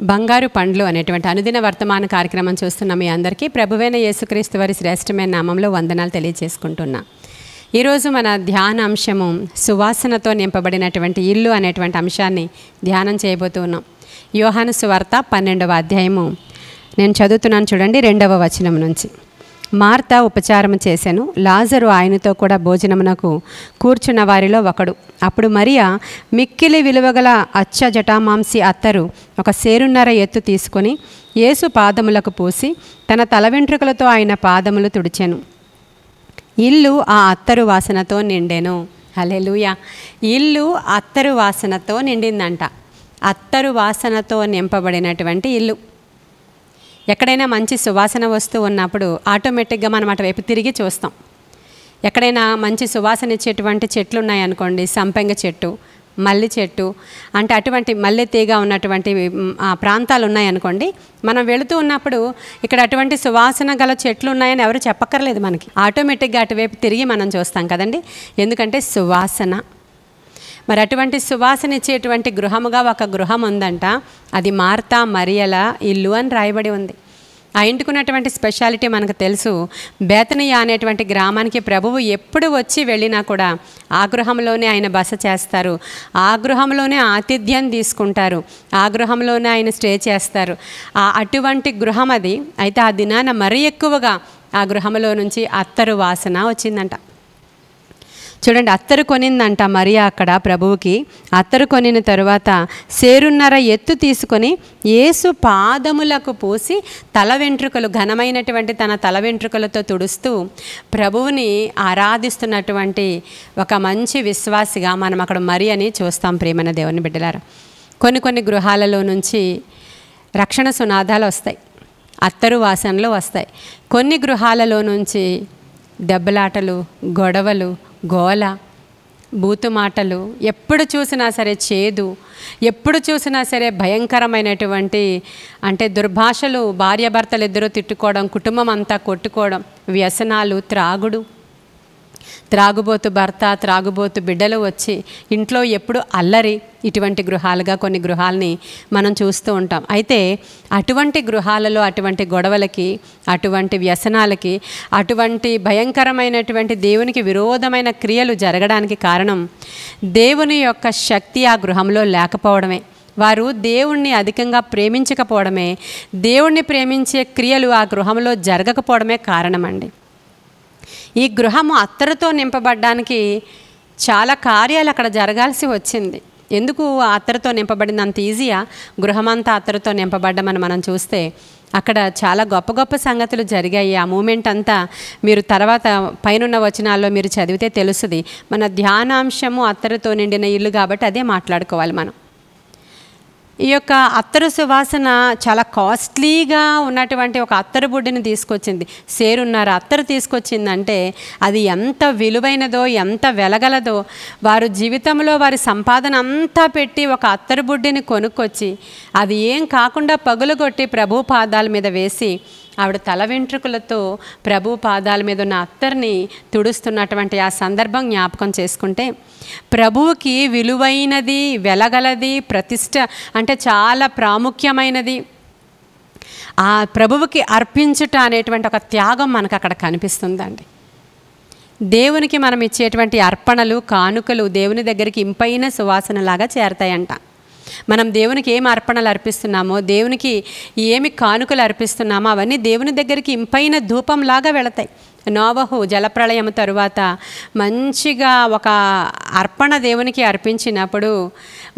బంగారు పండ్లు అనేటువంటి అనుదిన వర్తమాన కార్యక్రమం చూస్తున్న మీ అందరికీ ప్రభువైన యేసుక్రీస్తు వారి శ్రేష్టమైన నామంలో వందనాలు తెలియజేసుకుంటున్నా. ఈరోజు మన ధ్యాన అంశము సువాసనతో నింపబడినటువంటి ఇల్లు అనేటువంటి అంశాన్ని ధ్యానం చేయబోతూ ఉన్నాం. యోహాను సువార్త 12వ అధ్యాయము నేను చదువుతున్నాను చూడండి, 2వ వచనం నుంచి. మార్త ఉపచారము చేసెను, లాజరు ఆయనతో కూడా భోజనమునకు కూర్చున్న వారిలో ఒకడు. అప్పుడు మరియా మిక్కిలి విలువగల అచ్చ జటామాంసి అత్తరు ఒక సేరున్నర ఎత్తు తీసుకొని యేసు పాదములకు పూసి తన తల వెంట్రుకలతో ఆయన పాదములు తుడిచెను. ఇల్లు ఆ అత్తరు వాసనతో నిండెను. హల్లెలూయా. ఇల్లు అత్తరు వాసనతో నిండిందంట. అత్తరు వాసనతో నింపబడినటువంటి ఇల్లు. ఎక్కడైనా మంచి సువాసన వస్తూ ఉన్నప్పుడు ఆటోమేటిక్గా మనం అటువైపు తిరిగి చూస్తాం. ఎక్కడైనా మంచి సువాసన ఇచ్చేటువంటి చెట్లు ఉన్నాయనుకోండి, సంపెంగ చెట్టు, మల్లి చెట్టు, అంటే అటువంటి మల్లె తీగ ఉన్నటువంటి ప్రాంతాలు ఉన్నాయనుకోండి, మనం వెళుతూ ఉన్నప్పుడు ఇక్కడ అటువంటి సువాసన గల చెట్లు ఉన్నాయని ఎవరు చెప్పక్కర్లేదు, మనకి ఆటోమేటిక్గా అటువైపు తిరిగి మనం చూస్తాం కదండి. ఎందుకంటే సువాసన. మరి అటువంటి సువాసన ఇచ్చేటువంటి గృహముగా ఒక గృహం ఉందంట. అది మార్తా మరియల ఇల్లు అని రాయబడి ఉంది. ఆ ఇంటికున్నటువంటి స్పెషాలిటీ మనకు తెలుసు. బేతనియా అనేటువంటి గ్రామానికి ప్రభువు ఎప్పుడు వచ్చి వెళ్ళినా కూడా ఆ గృహంలోనే ఆయన బస చేస్తారు, ఆ గృహంలోనే ఆతిథ్యం తీసుకుంటారు, ఆ గృహంలోనే ఆయన స్టే చేస్తారు. అటువంటి గృహం అది. అయితే ఆ దినాన మరీ ఎక్కువగా ఆ గృహంలో నుంచి అత్తరు వాసన వచ్చిందంట. చూడండి, అత్తరు కొనిందంట మరియా అక్కడ ప్రభువుకి. అత్తరు కొనిన తరువాత సేరున్నర ఎత్తు తీసుకొని యేసు పాదములకు పూసి తల వెంట్రుకలు, ఘనమైనటువంటి తన తల వెంట్రుకలతో తుడుస్తూ ప్రభువుని ఆరాధిస్తున్నటువంటి ఒక మంచి విశ్వాసిగా మనం అక్కడ మరియని చూస్తాం. ప్రేమన దేవుని బిడ్డలారా, కొన్ని గృహాలలో నుంచి రక్షణ సునాదాలు వస్తాయి, అత్తరు వాసనలు వస్తాయి. కొన్ని గృహాలలో నుంచి దెబ్బలాటలు, గొడవలు, గోల, బూతుమాటలు, ఎప్పుడు చూసినా సరే చేదు, ఎప్పుడు చూసినా సరే భయంకరమైనటువంటి అంటే దుర్భాషలు, భార్యాభర్తలు ఇద్దరు తిట్టుకోవడం, కుటుంబం అంతా కొట్టుకోవడం, వ్యసనాలు, త్రాగుబోతు భర్త, త్రాగుబోతు బిడ్డలు వచ్చి ఇంట్లో ఎప్పుడు అల్లరి. ఇటువంటి గృహాలుగా కొన్ని గృహాలని మనం చూస్తూ ఉంటాం. అయితే అటువంటి గృహాలలో అటువంటి గొడవలకి, అటువంటి వ్యసనాలకి, అటువంటి భయంకరమైనటువంటి దేవునికి విరోధమైన క్రియలు జరగడానికి కారణం దేవుని యొక్క శక్తి ఆ గృహంలో లేకపోవడమే. వారు దేవుణ్ణి అధికంగా ప్రేమించకపోవడమే, దేవుణ్ణి ప్రేమించే క్రియలు ఆ గృహంలో జరగకపోవడమే కారణమండి. ఈ గృహము అత్తరుతో నింపబడ్డానికి చాలా కార్యాలు అక్కడ జరగాల్సి వచ్చింది. ఎందుకు అత్తరుతో నింపబడింది? అంత ఈజీయా గృహమంతా అత్తరుతో నింపబడ్డమని మనం చూస్తే అక్కడ చాలా గొప్ప సంగతులు జరిగాయి. ఆ మూమెంట్ అంతా మీరు తర్వాత పైనున్న వచనాల్లో మీరు చదివితే తెలుస్తుంది. మన ధ్యానాంశము అత్తరుతో నిండిన ఇల్లు కాబట్టి అదే మాట్లాడుకోవాలి మనం. ఈ యొక్క అత్తరు సువాసన చాలా కాస్ట్లీగా ఉన్నటువంటి ఒక అత్తరు బుడ్డిని తీసుకొచ్చింది. సేరున్నర అత్తరు తీసుకొచ్చిందంటే అది ఎంత విలువైనదో, ఎంత వెలగలదో. వారు జీవితంలో వారి సంపాదన అంతా పెట్టి ఒక అత్తరు బుడ్డిని కొనుక్కొచ్చి అది ఏం కాకుండా పగులుగొట్టి ప్రభు పాదాల మీద వేసి ఆవిడ తల వెంట్రుకలతో ప్రభు పాదాల మీద ఉన్న అత్తర్ని తుడుస్తున్నటువంటి ఆ సందర్భం జ్ఞాపకం చేసుకుంటే ప్రభువుకి విలువైనది, వెలగలది, ప్రతిష్ట అంటే చాలా ప్రాముఖ్యమైనది ఆ ప్రభువుకి అర్పించుట అనేటువంటి ఒక త్యాగం మనకు అక్కడ కనిపిస్తుందండి. దేవునికి మనం ఇచ్చేటువంటి అర్పణలు, కానుకలు దేవుని దగ్గరికి ఇంపైన సువాసనలాగా చేరతాయంట. మనం దేవునికి ఏమి అర్పణలు అర్పిస్తున్నామో, దేవునికి ఏమి కానుకలు అర్పిస్తున్నామో అవన్నీ దేవుని దగ్గరికి ఇంపైన ధూపంలాగా వెళతాయి. నోవహు జలప్రళయం తరువాత మంచిగా ఒక అర్పణ దేవునికి అర్పించినప్పుడు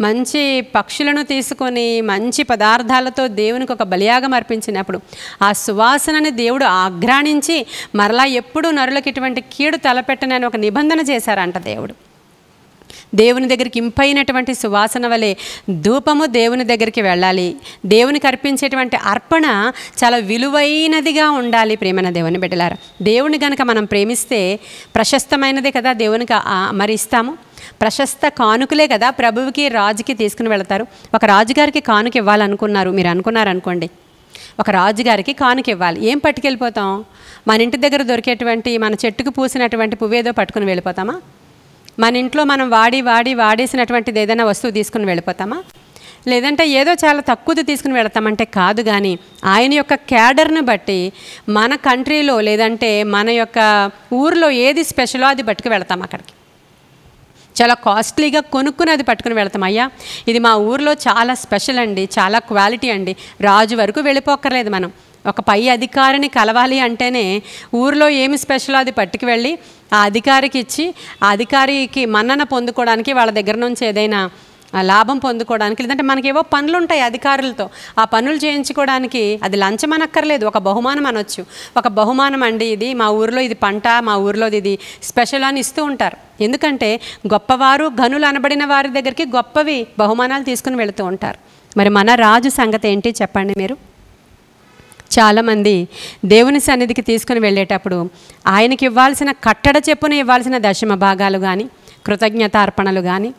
మంచి పక్షులను తీసుకొని మంచి పదార్థాలతో దేవునికి ఒక బలియాగం అర్పించినప్పుడు ఆ సువాసనని దేవుడు ఆఘ్రాణించి మరలా ఎప్పుడు నరులకు ఇటువంటి కీడు తలపెట్టనని ఒక నిబంధన చేశారంట దేవుడు. దేవుని దగ్గరికి ఇంపైనటువంటి సువాసన వలె ధూపము దేవుని దగ్గరికి వెళ్ళాలి. దేవునికి అర్పించేటువంటి అర్పణ చాలా విలువైనదిగా ఉండాలి. ప్రేమన దేవుని బిడ్డలారా, దేవుని కనుక మనం ప్రేమిస్తే ప్రశస్తమైనదే కదా దేవునికి మరి ఇస్తాము. ప్రశస్త కానుకలే కదా ప్రభువుకి, రాజుకి తీసుకుని వెళతారు. ఒక రాజుగారికి కానుక ఇవ్వాలనుకున్నారు, మీరు అనుకున్నారనుకోండి, ఒక రాజుగారికి కానుక ఇవ్వాలి. ఏం పట్టుకెళ్ళిపోతాం? మన ఇంటి దగ్గర దొరికేటువంటి మన చెట్టుకు పూసినటువంటి పువ్వేదో పట్టుకుని వెళ్ళిపోతామా? మన ఇంట్లో మనం వాడేసినటువంటిది ఏదైనా వస్తువు తీసుకుని వెళ్ళిపోతామా? లేదంటే ఏదో చాలా తక్కువది తీసుకుని వెళతామంటే కాదు. కానీ ఆయన యొక్క క్యాడర్ను బట్టి మన కంట్రీలో లేదంటే మన యొక్క ఊరిలో ఏది స్పెషలో అది పట్టుకు వెళతాం. అక్కడికి చాలా కాస్ట్లీగా కొనుక్కుని అది పట్టుకుని వెళతాం. అయ్యా ఇది మా ఊరిలో చాలా స్పెషల్ అండి, చాలా క్వాలిటీ అండి. రాజు వరకు వెళ్ళిపోక్కర్లేదు. మనం ఒక పై అధికారిని కలవాలి అంటేనే ఊరిలో ఏమి స్పెషల్ అది పట్టుకు వెళ్ళి ఆ అధికారికి ఇచ్చి ఆ అధికారికి మన్నన పొందుకోవడానికి, వాళ్ళ దగ్గర నుంచి ఏదైనా లాభం పొందుకోవడానికి, లేదంటే మనకేవో పనులు ఉంటాయి అధికారులతో, ఆ పనులు చేయించుకోవడానికి అది లంచం అనక్కర్లేదు, ఒక బహుమానం అనొచ్చు. ఒక బహుమానం అండి, ఇది మా ఊరిలో ఇది పంట, మా ఊరిలో ఇది స్పెషల్ అని ఇస్తూ ఉంటారు. ఎందుకంటే గొప్పవారు ఘనులు అనబడిన వారి దగ్గరికి గొప్పవి బహుమానాలు తీసుకుని వెళుతూ ఉంటారు. మరి మన రాజు సంగతి ఏంటి చెప్పండి మీరు? చాలామంది దేవుని సన్నిధికి తీసుకుని వెళ్ళేటప్పుడు ఆయనకి ఇవ్వాల్సిన కట్టడ చెప్పున ఇవ్వాల్సిన దశమ భాగాలు కానీ, కృతజ్ఞతార్పణలు కానీ,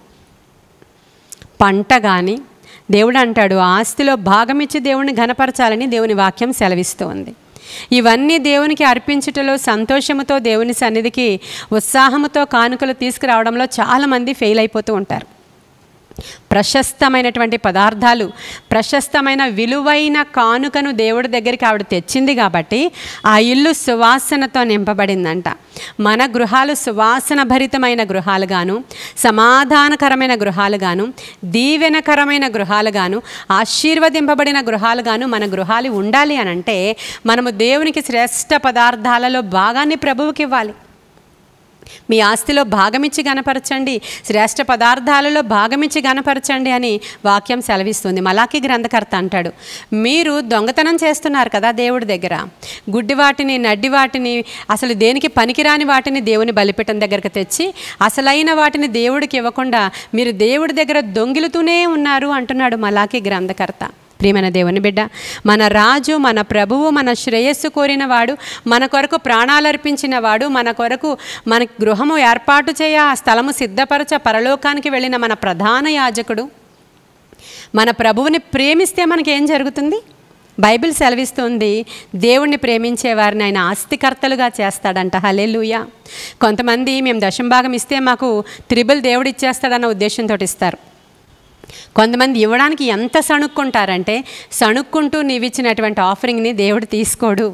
పంట కానీ, దేవుడు అంటాడు ఆస్తిలో భాగం ఇచ్చి దేవుడిని ఘనపరచాలని దేవుని వాక్యం సెలవిస్తూ ఉంది. ఇవన్నీ దేవునికి అర్పించుటలో సంతోషముతో దేవుని సన్నిధికి ఉత్సాహముతో కానుకలు తీసుకురావడంలో చాలామంది ఫెయిల్ అయిపోతూ ఉంటారు. ప్రశస్తమైనటువంటి పదార్థాలు, ప్రశస్తమైన విలువైన కానుకను దేవుడి దగ్గరికి ఆవిడ తెచ్చింది కాబట్టి ఆ ఇల్లు సువాసనతో నింపబడిందంట. మన గృహాలు సువాసన భరితమైన గృహాలుగాను, సమాధానకరమైన గృహాలుగాను, దీవెనకరమైన గృహాలుగాను, ఆశీర్వదింపబడిన గృహాలుగాను మన గృహాలు ఉండాలి అని అంటే మనము దేవునికి శ్రేష్ఠ పదార్థాలలో భాగాన్ని ప్రభువుకి ఇవ్వాలి. మీ ఆస్తిలో భాగమిచ్చి గణపరచండి, శ్రేష్ఠ పదార్థాలలో భాగమిచ్చి గణపరచండి అని వాక్యం సెలవిస్తుంది. మలాకి గ్రంథకర్త అంటాడు, మీరు దొంగతనం చేస్తున్నారు కదా దేవుడి దగ్గర, గుడ్డి వాటిని, నడ్డి వాటిని, అసలు దేనికి పనికిరాని వాటిని దేవుని బలిపీఠం దగ్గరకు తెచ్చి అసలైన వాటిని దేవుడికి ఇవ్వకుండా మీరు దేవుడి దగ్గర దొంగిలుతూనే ఉన్నారు అంటున్నాడు మలాకి గ్రంథకర్త. ప్రియమైన దేవుని బిడ్డ, మన రాజు, మన ప్రభువు, మన శ్రేయస్సు కోరిన వాడు, మన కొరకు ప్రాణాలు అర్పించిన వాడు, మన కొరకు మన గృహము ఏర్పాటు చేయ ఆ స్థలము సిద్ధపరచ పరలోకానికి వెళ్ళిన మన ప్రధాన యాజకుడు, మన ప్రభువుని ప్రేమిస్తే మనకేం జరుగుతుంది? బైబిల్ సెలవిస్తుంది, దేవుణ్ణి ప్రేమించే వారిని ఆయన ఆస్తికర్తలుగా చేస్తాడంట. హల్లెలూయా. కొంతమంది మేము దశంభాగం ఇస్తే మాకు త్రిబుల్ దేవుడు ఇచ్చేస్తాడన్న ఉద్దేశంతో ఇస్తారు. కొంతమంది ఇవ్వడానికి ఎంత సణుక్కుంటారంటే, సణుక్కుంటూ నీవు ఇచ్చినటువంటి ఆఫరింగ్ని దేవుడు తీసుకోడు.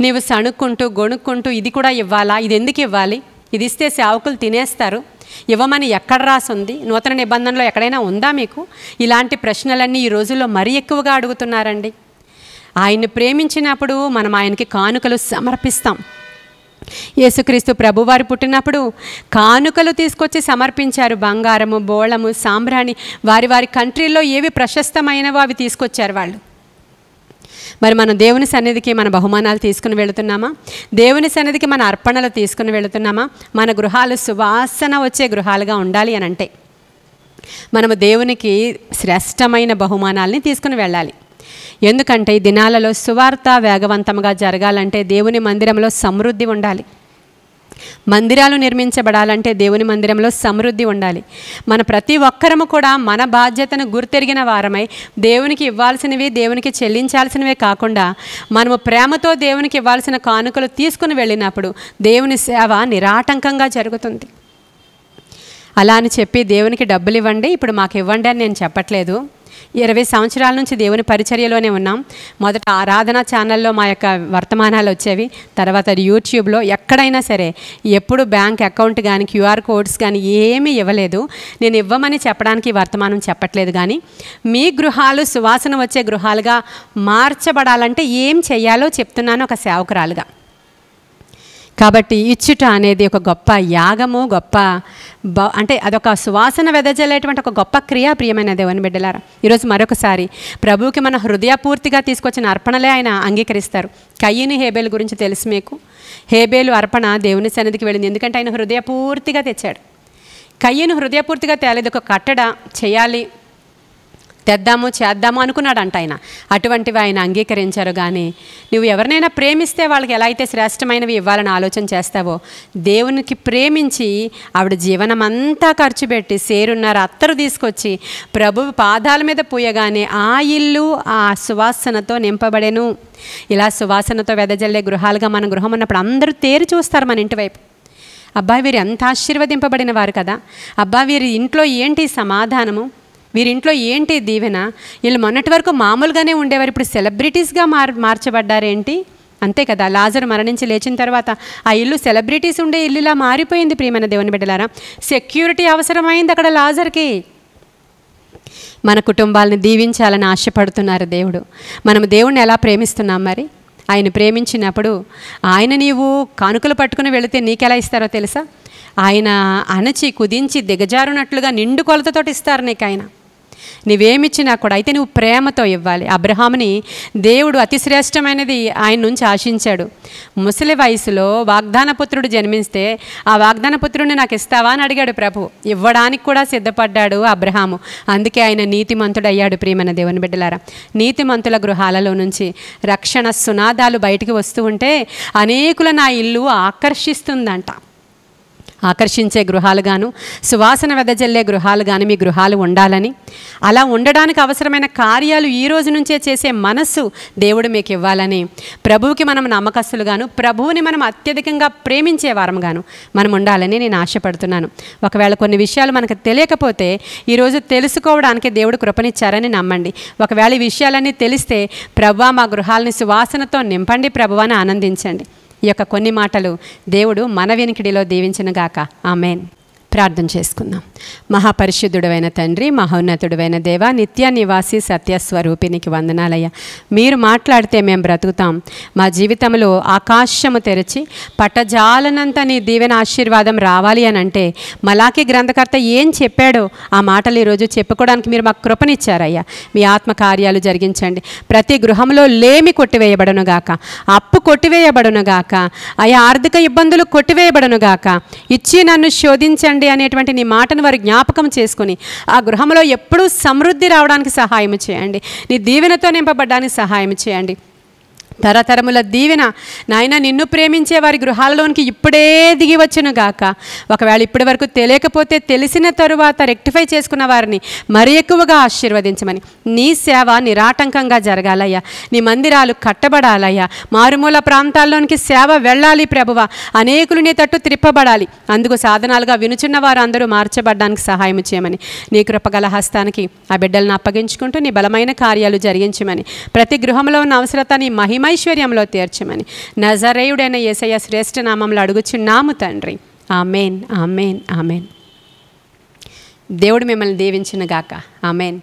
నీవు సణుక్కుంటూ గొణుక్కుంటూ ఇది కూడా ఇవ్వాలా, ఇది ఎందుకు ఇవ్వాలి, ఇది ఇస్తే సేవకులు తినేస్తారు, ఇవ్వమని ఎక్కడ రాసుంది, నూతన నిబంధనలో ఎక్కడైనా ఉందా మీకు? ఇలాంటి ప్రశ్నలన్నీ ఈ రోజుల్లో మరీ ఎక్కువగా అడుగుతున్నారండి. ఆయన్ని ప్రేమించినప్పుడు మనం ఆయనకి కానుకలు సమర్పిస్తాం. యేసుక్రీస్తు ప్రభువారు పుట్టినప్పుడు కానుకలు తీసుకొచ్చి సమర్పించారు. బంగారము, బోళము, సాంబ్రాణి, వారి వారి కంట్రీల్లో ఏవి ప్రశస్తమైనవో అవి తీసుకొచ్చారు వాళ్ళు. మరి మనం దేవుని సన్నిధికి మన బహుమానాలు తీసుకుని వెళుతున్నామా? దేవుని సన్నిధికి మన అర్పణలు తీసుకుని వెళుతున్నామా? మన గృహాలు సువాసన వచ్చే గృహాలుగా ఉండాలి అని అంటే మనము దేవునికి శ్రేష్టమైన బహుమానాలని తీసుకుని వెళ్ళాలి. ఎందుకంటే ఈ దినాలలో సువార్త వేగవంతంగా జరగాలంటే దేవుని మందిరంలో సమృద్ధి ఉండాలి. మందిరాలు నిర్మించబడాలంటే దేవుని మందిరంలో సమృద్ధి ఉండాలి. మన ప్రతి ఒక్కరము కూడా మన బాధ్యతను గుర్తెరిగిన వారమై దేవునికి ఇవ్వాల్సినవి, దేవునికి చెల్లించాల్సినవే కాకుండా మనము ప్రేమతో దేవునికి ఇవ్వాల్సిన కానుకలు తీసుకుని వెళ్ళినప్పుడు దేవుని సేవ నిరాటంకంగా జరుగుతుంది. అలా అని చెప్పి దేవునికి డబ్బులు ఇవ్వండి, ఇప్పుడు మాకు ఇవ్వండి అని నేను చెప్పట్లేదు. 20 సంవత్సరాల నుంచి దేవుని పరిచర్యలోనే ఉన్నాం. మొదట ఆరాధన ఛానల్లో మా యొక్క వర్తమానాలు వచ్చేవి, తర్వాత యూట్యూబ్లో. ఎక్కడైనా సరే ఎప్పుడు బ్యాంక్ అకౌంట్ కానీ క్యూఆర్ కోడ్స్ కానీ ఏమీ ఇవ్వలేదు. నేను ఇవ్వమని చెప్పడానికి వర్తమానం చెప్పట్లేదు. కానీ మీ గృహాలు సువాసన వచ్చే గృహాలుగా మార్చబడాలంటే ఏం చెయ్యాలో చెప్తున్నాను ఒక సేవకురాలుగా. కాబట్టి ఇచ్చుట అనేది ఒక గొప్ప యాగము, గొప్ప అంటే అదొక సువాసన వెదజల్లేటువంటి ఒక గొప్ప క్రియ. ప్రియమైన దేవుని బిడ్డలారా, ఈరోజు మరొకసారి ప్రభువుకి మన హృదయపూర్తిగా తీసుకొచ్చిన అర్పణలే ఆయన అంగీకరిస్తారు. కయ్యను, హేబేలు గురించి తెలుసు మీకు. హేబేలు అర్పణ దేవుని సన్నిధికి వెళ్ళింది ఎందుకంటే ఆయన హృదయపూర్తిగా తెచ్చాడు. కయ్యను హృదయపూర్తిగా తేలేదు, ఒక కట్టడ చేయాలి, తెద్దాము, చేద్దాము అనుకున్నాడంట ఆయన. అటువంటివి ఆయన అంగీకరించారు. కానీ నువ్వు ఎవరినైనా ప్రేమిస్తే వాళ్ళకి ఎలా అయితే శ్రేష్టమైనవి ఇవ్వాలని ఆలోచన చేస్తావో, దేవునికి ప్రేమించి ఆవిడ జీవనం అంతా ఖర్చు పెట్టి సేరున్నర అత్తరు తీసుకొచ్చి ప్రభు పాదాల మీద పూయగానే ఆ ఇల్లు ఆ సువాసనతో నింపబడెను. ఇలా సువాసనతో వెదజల్లే గృహాలుగా మన గృహం ఉన్నప్పుడు అందరూ తేరి చూస్తారు మన ఇంటి వైపు. అబ్బా వీరు ఎంత ఆశీర్వదింపబడిన వారు కదా, అబ్బా వీరి ఇంట్లో ఏంటి సమాధానము, వీరింట్లో ఏంటి దీవెన? వీళ్ళు మొన్నటి వరకు మామూలుగానే ఉండేవారు, ఇప్పుడు సెలబ్రిటీస్గా మార్చబడ్డారేంటి? అంతే కదా, లాజరు మరణించి లేచిన తర్వాత ఆ ఇల్లు సెలబ్రిటీస్ ఉండే ఇల్లులా మారిపోయింది. ప్రియమైన దేవుని బిడ్డలారా, సెక్యూరిటీ అవసరమైంది అక్కడ లాజర్కి. మన కుటుంబాలను దీవించాలని ఆశపడుతున్నారు దేవుడు. మనం దేవుణ్ణి ఎలా ప్రేమిస్తున్నాం మరి? ఆయన ప్రేమించినప్పుడు ఆయన నీవు కానుకలు పట్టుకుని వెళితే నీకెలా ఇస్తారో తెలుసా? ఆయన అణచి కుదించి దిగజారునట్లుగా నిండు కొలతతోటి ఇస్తారు నీకు ఆయన. నువ్వేమిచ్చినా కూడా అయితే నువ్వు ప్రేమతో ఇవ్వాలి. అబ్రహాముని దేవుడు అతి శ్రేష్టమైనది ఆయన నుంచి ఆశించాడు. ముసలి వయసులో వాగ్దానపుత్రుడు జన్మిస్తే ఆ వాగ్దానపుత్రుడిని నాకు ఇస్తావా అని అడిగాడు ప్రభు. ఇవ్వడానికి కూడా సిద్ధపడ్డాడు అబ్రహాము. అందుకే ఆయన నీతిమంతుడు అయ్యాడు. ప్రియమైన దేవుని బిడ్డలారా, నీతిమంతుల గృహాలలో నుంచి రక్షణ సునాదాలు బయటికి వస్తూ ఉంటే అనేకులను నా ఇల్లు ఆకర్షిస్తుందంట. ఆకర్షించే గృహాలుగాను, సువాసన వెదజల్లే గృహాలుగాను మీ గృహాలు ఉండాలని, అలా ఉండడానికి అవసరమైన కార్యాలు ఈ రోజు నుంచే చేసే మనస్సు దేవుడు మీకు ఇవ్వాలని, ప్రభువుకి మనం నమ్మకస్తులుగాను, ప్రభువుని మనం అత్యధికంగా ప్రేమించే వారంగాను మనం ఉండాలని నేను ఆశపడుతున్నాను. ఒకవేళ కొన్ని విషయాలు మనకు తెలియకపోతే ఈరోజు తెలుసుకోవడానికి దేవుడు కృపనిచ్చారని నమ్మండి. ఒకవేళ ఈ విషయాలన్నీ తెలిస్తే ప్రభువా మా గృహాలని సువాసనతో నింపండి ప్రభువాని ఆనందించండి. ఈ యొక్క కొన్ని మాటలు దేవుడు మన వినికిడిలో దీవించునుగాక. ఆమేన్. ప్రార్థన చేసుకుందాం. మహాపరిశుద్ధుడైన తండ్రి, మహోన్నతుడైన దేవ, నిత్య నివాసి సత్యస్వరూపినికి వందనాలయ్యా. మీరు మాట్లాడితే మేము బ్రతుకుతాం. మా జీవితంలో ఆకాశము తెరిచి పట్టజాలనంత నీ దీవెన ఆశీర్వాదం రావాలి అని అంటే మలాకి గ్రంథకర్త ఏం చెప్పాడో ఆ మాటలు ఈరోజు చెప్పుకోవడానికి మీరు మాకు కృపనిచ్చారయ్యా. మీ ఆత్మకార్యాలు జరిగించండి. ప్రతి గృహంలో లేమి కొట్టివేయబడునుగాక, అప్పు కొట్టివేయబడునుగాక, ఆయా ఆర్థిక ఇబ్బందులు కొట్టివేయబడునుగాక. ఇచ్చి నన్ను శోధించండి అనేటువంటి నీ మాటను వారు జ్ఞాపకం చేసుకుని ఆ గృహంలో ఎప్పుడూ సమృద్ధి రావడానికి సహాయం చేయండి. నీ దీవెనతో నింపబడడానికి సహాయం చేయండి. తరతరముల దీవెన నాయన నిన్ను ప్రేమించే వారి గృహాలలోనికి ఇప్పుడే దిగి వచ్చును గాక. ఒకవేళ ఇప్పటి వరకు తెలియకపోతే తెలిసిన తరువాత రెక్టిఫై చేసుకున్న వారిని మరి ఎక్కువగా ఆశీర్వదించమని, నీ సేవ నిరాటంకంగా జరగాలయ్యా. నీ మందిరాలు కట్టబడాలయ్యా. మారుమూల ప్రాంతాల్లోనికి సేవ వెళ్ళాలి ప్రభువ. అనేకులు నీ తట్టు త్రిప్పబడాలి. అందుకు సాధనాలుగా వినుచున్న వారు అందరూ మార్చబడడానికి సహాయం చేయమని, నీ కృపగల హస్తానికి ఆ బిడ్డలను అప్పగించుకుంటూ నీ బలమైన కార్యాలు జరిగించమని, ప్రతి గృహంలో ఉన్న అవసరత నీ మహిమైశ్వర్యంలో తీర్చమని నజరేయుడైన యేసయ్య శ్రేష్ఠ నామంలో అడుగుచున్నాము తండ్రి. ఆమేన్, ఆమేన్, ఆమేన్. దేవుడు మిమ్మల్ని దీవించునుగాక. ఆమేన్.